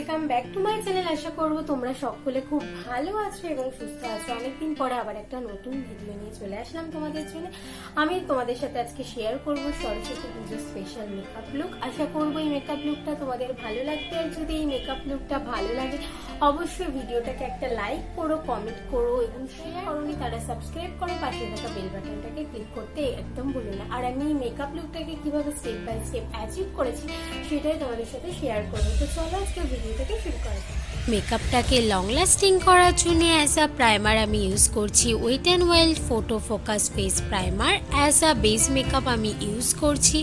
Welcome back to my channel. আশা করব তোমরা সকলে খুব ভালো আছো এবং সুস্থ আছো। অনেকদিন পরে আবার একটা নতুন ভিডিও নিয়ে চলে আসলাম তোমাদের জন্য। আমি তোমাদের সাথে আজকে শেয়ার করব সরস্বতী পুজোর স্পেশাল মেকআপ লুক। আশা করব এই মেকআপ লুকটা তোমাদের ভালো লাগবে। আর যদি এই মেকআপ লুকটা ভালো লাগে অবশ্যই ভিডিওটাকে একটা লাইক করো, কমেন্ট করো এবং শেয়ার করোনি তারা সাবস্ক্রাইব করো, পাশে থাকা বেল বাটনটাকে ক্লিক করতে একদম ভুলো না। আর আমি এই মেকআপ লুকটাকে কিভাবে স্টেপ বাই স্টেপ অ্যাচিভ করেছি সেটাই তোমাদের সাথে শেয়ার করবো। তো চলো আজকে ভিডিওটাকে শুরু করা যাক। মেকআপটাকে লং লাস্টিং করার জন্য অ্যাজ আ প্রাইমার আমি ইউজ করছি wet and wild photo focus face primer. As a base makeup আমি ইউজ করছি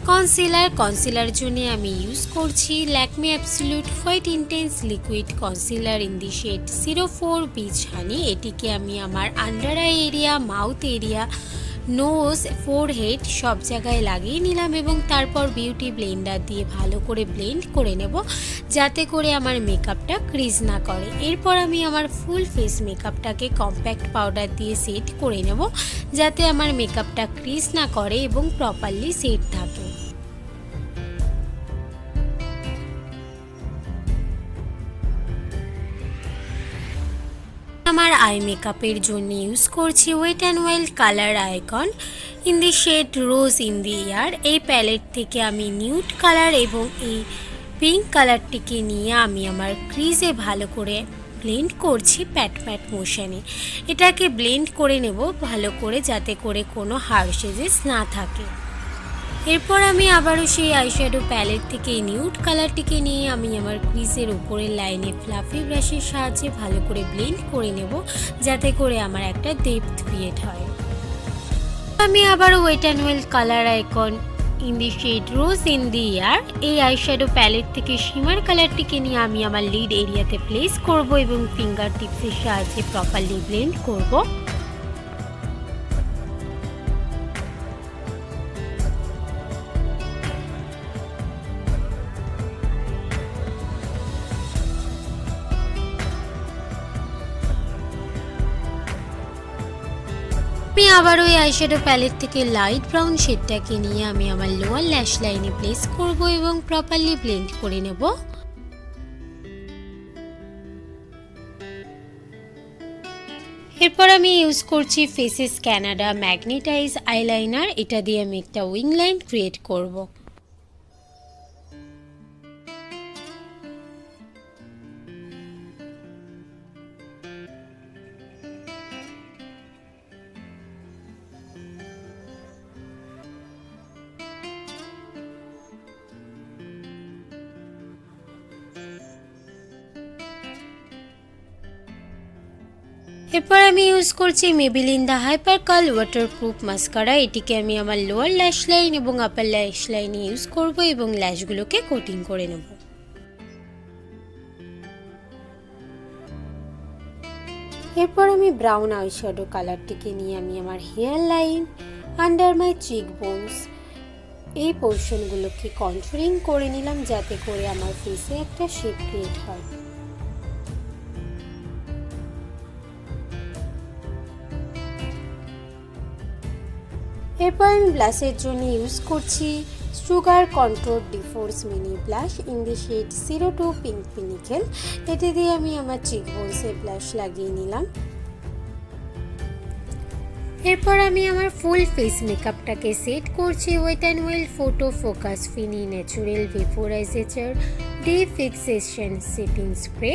কনসিলার জন্য আমি ইউজ করছি Lakme absolute white intense liquid concealer in the shade 04 beach honey. এটিকে আমি আমার under eye area, mouth area, nose, forehead সব জায়গায় লাগিয়ে নিলাম এবং তারপর বিউটি ব্লেন্ডার দিয়ে ভালো করে ব্লেন্ড করে নেব যাতে করে আমার মেকআপটা ক্রিজ না করে। এরপর আমি আমার ফুল ফেস মেকআপটাকে কম্প্যাক্ট পাউডার দিয়ে সেট করে নেব যাতে আমার মেকআপটা ক্রিজ না করে এবং প্রপারলি সেট থাকে। আমার আই মেকআপের জন্য ইউজ করছি wet and wild colour icon in the shade rose in the year. এই প্যালেট থেকে আমি নিউড কালার এবং এই পিঙ্ক কালারটিকে নিয়ে আমি আমার ক্রিজে ভালো করে ব্লেন্ড করছি প্যাট প্যাট মোশনে। এটাকে ব্লেন্ড করে নেব ভালো করে যাতে করে কোনো হার্শ এজেস না থাকে। এরপর আমি আবারও সেই আইশ্যাডো প্যালেট থেকে নিউড কালারটিকে নিয়ে আমি আমার ক্রিজের উপরের লাইনে ফ্লাফি ব্রাশের সাহায্যে ভালো করে ব্লেন্ড করে নেব যাতে করে আমার একটা ডেপথ ক্রিয়েট হয়। আমি আবারও wet and wild colour icon in the shade rose in the year এই আইশ্যাডো প্যালেট থেকে শিমার কালারটিকে নিয়ে আমি আমার লিড এরিয়াতে প্লেস করব এবং ফিঙ্গার টিপসের সাহায্যে প্রপারলি ব্লেন্ড করব। আমি আবার ওই আইশ্যাডো প্যালেট থেকে লাইট ব্রাউন শেডটাকে নিয়ে আমি আমার লোয়ার ল্যাশ লাইনে প্লেস করব এবং প্রপারলি ব্লেন্ড করে নেব। এরপর আমি ইউজ করছি ফেসেস ক্যানাডা ম্যাগনেটাইজ আইলাইনার। এটা দিয়ে আমি একটা উইং লাইন ক্রিয়েট করব। এরপর আমি ইউজ করছি Maybelline the hyper curl waterproof mascara. এটিকে আমি আমার লোয়ার ল্যাশ লাইন এবং আপার ল্যাশ লাইনে ইউজ করব এবং ল্যাশগুলোকে কোটিং করে নেব। এরপর আমি ব্রাউন আইশ্যাডো কালারটিকে নিয়ে আমি আমার hairline, under my cheekbones এই পোর্শনগুলোকে কন্ট্রোলিং করে নিলাম যাতে করে আমার ফেসে একটা শেপ ক্রিয়েট হয়। এরপর আমি ব্লাশের জন্য ইউজ করছি sugar control de force mini blush in the shade 02 pink pinnacle. এটি দিয়ে আমি আমার চিক বোনসে ব্লাশ লাগিয়ে নিলাম। এরপর আমি আমার ফুল ফেস মেকআপটাকে সেট করছি wet and wild photo focus ফিনি natural vaporisation day fixation setting spray.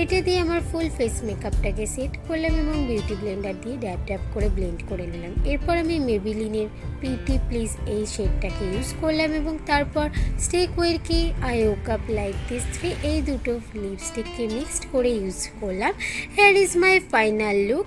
এটা দিয়ে আমার ফুল ফেস মেকআপটাকে সেট করলাম এবং বিউটি ব্লেন্ডার দিয়ে ড্যাপ ড্যাপ করে ব্লেন্ড করে নিলাম। এরপর আমি মেবিলিনের প্রিটি প্লিজ এই শেডটাকে ইউজ করলাম এবং তারপর স্টেক ওয়ের কি I woke up like this 3 এই দুটো লিপস্টিককে মিক্সড করে ইউজ করলাম। Here is my final look.